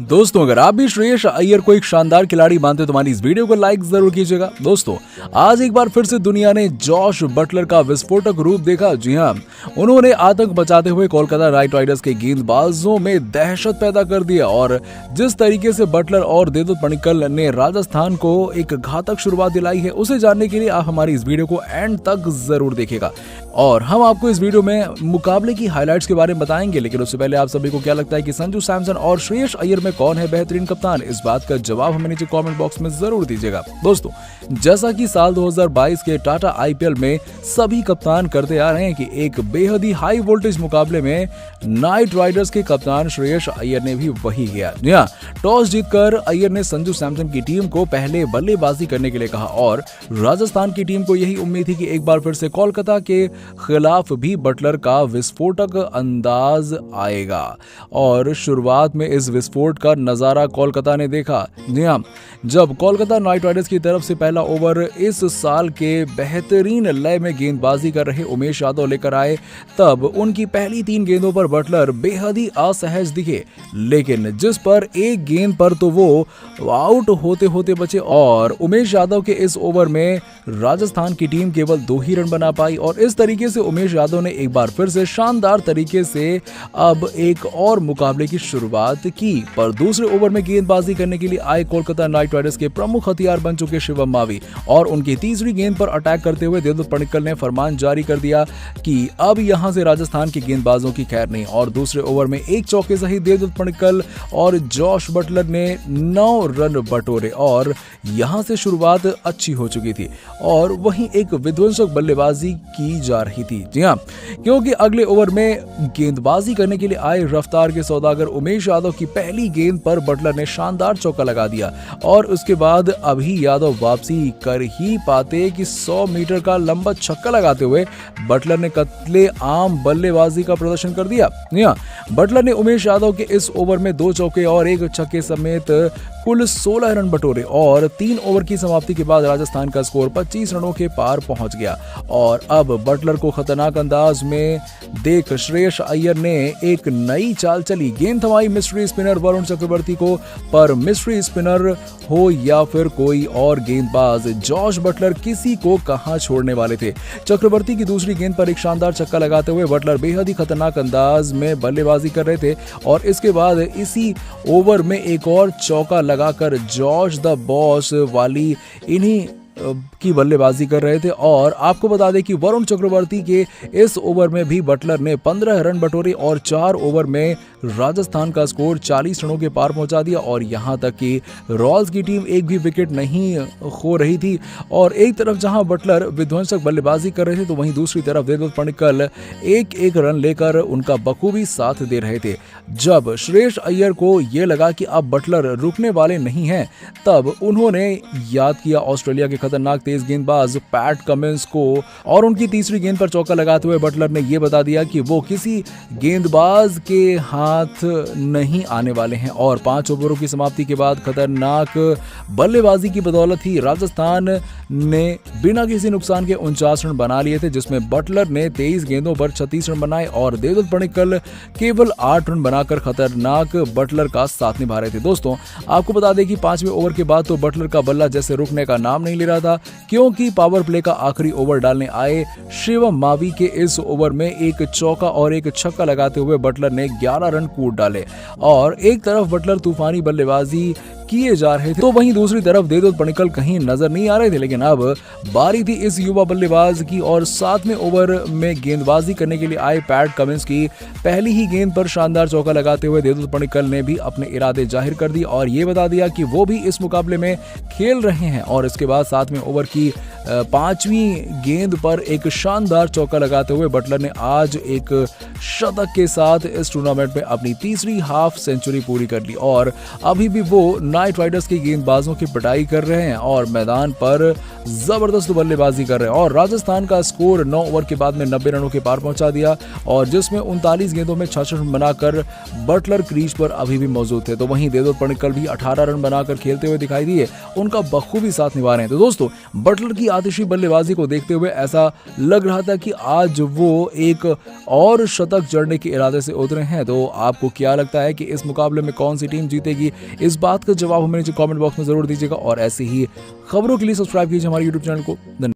दोस्तों, अगर आप भी श्रेयस अय्यर को एक शानदार खिलाड़ी मानते हो तो हमारी इस वीडियो को लाइक जरूर कीजिएगा। दोस्तों, आज एक बार फिर से दुनिया ने जॉश बटलर का विस्फोटक रूप देखा। जी हां, उन्होंने आतंक बचाते हुए कोलकाता नाइट राइडर्स के गेंदबाजों में दहशत पैदा कर दिया और जिस तरीके से बटलर और देवदत्त पडिक्कल ने राजस्थान को एक घातक शुरुआत दिलाई है, उसे जानने के लिए आप हमारी इस वीडियो को एंड तक जरूर देखिएगा और हम आपको इस वीडियो में मुकाबले की हाइलाइट्स के बारे में बताएंगे। लेकिन उससे पहले आप सभी को क्या लगता है कि संजू सैमसन और श्रेयस अय्यर में कौन है बेहतरीन कप्तान? इस बात का जवाब हमें नीचे कमेंट बॉक्स में जरूर दीजिएगा। दोस्तों, जैसा कि साल 2022 के टाटा आईपीएल में सभी कप्तान करते आ रहे हैं कि एक बेहद ही हाई वोल्टेज मुकाबले में नाइट राइडर्स के कप्तान श्रेयस अय्यर ने भी वही किया। यहाँ टॉस जीतकर अय्यर ने संजू सैमसन की टीम को पहले बल्लेबाजी करने के लिए कहा और राजस्थान की टीम को यही उम्मीद थी कि एक बार फिर से कोलकाता के खिलाफ भी बटलर का विस्फोटक अंदाज आएगा और शुरुआत में इस विस्फोट का नजारा कोलकाता ने देखा। जी हां, जब कोलकाता नाइट राइडर्स की तरफ से पहला ओवर इस साल के बेहतरीन लय में गेंदबाजी कर रहे उमेश यादव लेकर आए, तब उनकी पहली 3 गेंदों पर बटलर बेहद ही असहज दिखे, लेकिन जिस पर एक गेंद पर तो वो आउट होते होते बचे और उमेश यादव के इस ओवर में राजस्थान की टीम केवल 2 ही रन बना पाई और इस तरीके से उमेश यादव ने एक बार फिर से शानदार तरीके से अब एक और मुकाबले की शुरुआत की। पर दूसरे ओवर में गेंदबाजी करने के लिए आए कोलकाता नाइट राइडर्स के प्रमुख हथियार बन चुके शिवम मावी और उनकी तीसरी गेंद पर अटैक करते हुए देवदत्त पडिक्कल ने फरमान जारी कर दिया कि अब यहां से राजस्थान के गेंदबाजों की खैर नहीं और दूसरे ओवर में एक चौके सहित देवदत्त पडिक्कल और जॉश बटलर ने 9 रन बटोरे और यहां से शुरुआत अच्छी हो चुकी थी और वहीं एक विध्वंसक बल्लेबाजी की जा रही थी। जी हां, क्योंकि अगले ओवर में गेंदबाजी करने के लिए आए रफ्तार के सौदागर उमेश यादव की पहली गेंद पर बटलर ने शानदार चौका लगा दिया और उसके बाद अभी यादव वापसी कर ही पाते कि 100 मीटर का लंबा छक्का लगाते हुए बटलर ने कत्ले आम बल्लेबाजी का प्रदर्शन कर दिया। बटलर ने उमेश यादव के इस ओवर में 2 चौके और 1 छक्के समेत कुल 16 रन बटोरे और 3 ओवर की समाप्ति के बाद राजस्थान का स्कोर 25 रनों के पार पहुंच गया और अब बटलर को खतरनाक अंदाज में देख श्रेयस अय्यर ने एक नई चाल चली। गेंद थमाई मिस्ट्री स्पिनर वरुण चक्रवर्ती को, पर मिस्ट्री स्पिनर हो या फिर कोई और गेंदबाज, जॉश बटलर किसी को कहां छोड़ने वाले थे। चक्रवर्ती की दूसरी गेंद पर एक शानदार छक्का लगाते हुए बटलर बेहद ही खतरनाक अंदाज में बल्लेबाजी कर रहे थे और इसके बाद इसी ओवर में एक और चौका लगाकर जॉश द बॉस वाली इन्हीं की बल्लेबाजी कर रहे थे और आपको बता दें कि वरुण चक्रवर्ती के इस ओवर में भी बटलर ने 15 रन बटोरे और 4 ओवर में राजस्थान का स्कोर 40 रनों के पार पहुंचा दिया और यहां तक कि रॉयल्स की टीम एक भी विकेट नहीं खो रही थी और एक तरफ जहां बटलर विध्वंसक बल्लेबाजी कर रहे थे तो वहीं दूसरी तरफ देवदत्त पडिक्कल एक रन लेकर उनका बखूबी साथ दे रहे थे। जब श्रेयस अय्यर को यह लगा कि अब बटलर रुकने वाले नहीं हैं, तब उन्होंने याद किया ऑस्ट्रेलिया के खतरनाक तेज गेंदबाज पैट कमिंस को और उनकी तीसरी गेंद पर चौका लगाते हुए बटलर ने यह बता दिया कि वो किसी गेंदबाज के हाथ नहीं आने वाले हैं और 5 ओवरों की समाप्ति के बाद खतरनाक बल्लेबाजी की बदौलत ही राजस्थान ने बिना किसी नुकसान के 49 रन बना लिए थे, जिसमें बटलर ने 23 गेंदों पर 36 रन बनाए और देवदत्त पडिक्कल केवल 8 रन बनाकर खतरनाक बटलर का साथ निभा रहे थे। दोस्तों, आपको बता दें कि 5वें ओवर के बाद तो बटलर का बल्ला जैसे रुकने का नाम नहीं ले रहा था, क्योंकि पावर प्ले का आखिरी ओवर डालने आए शिवम मावी के इस ओवर में एक चौका और एक छक्का लगाते हुए बटलर ने 11 रन कूद डाले और एक तरफ बटलर तूफानी बल्लेबाजी किए जा रहे थे तो वहीं दूसरी तरफ देवदत्त पडिक्कल कहीं नजर नहीं आ रहे थे। लेकिन अब बारी थी इस युवा बल्लेबाज की और 7वें ओवर में गेंदबाजी करने के लिए आए पैट कमिंस की पहली ही गेंद पर शानदार चौका लगाते हुए देवदत्त पडिक्कल ने भी अपने इरादे जाहिर कर दिए और ये बता दिया कि वो भी इस मुकाबले में खेल रहे हैं और इसके बाद 7वें ओवर की 5वीं गेंद पर एक शानदार चौका लगाते हुए बटलर ने आज एक शतक के साथ इस टूर्नामेंट में अपनी तीसरी हाफ सेंचुरी पूरी कर ली और अभी भी वो नाइट राइडर्स के गेंदबाजों की पिटाई कर रहे हैं और मैदान पर जबरदस्त बल्लेबाजी कर रहे हैं और राजस्थान का स्कोर 9 ओवर के बाद में 90 रनों के पार पहुंचा दिया और जिसमें 39 गेंदों में 66 रन बनाकर बटलर क्रीज पर अभी भी मौजूद थे। तो वहीं देवदत्त पडिक्कल भी 18 रन बनाकर खेलते हुए दिखाई दिए, उनका बखूबी साथ निभा रहे हैं। तो दोस्तों, बटलर की आतिशी बल्लेबाजी को देखते हुए ऐसा लग रहा था कि आज वो एक और शतक जड़ने के इरादे से उतरे हैं। तो आपको क्या लगता है कि इस मुकाबले में कौन सी टीम जीतेगी? इस बात का जवाब हमें नीचे कमेंट बॉक्स में जरूर दीजिएगा और ऐसी ही खबरों के लिए सब्सक्राइब कीजिए हमारे यूट्यूब चैनल को।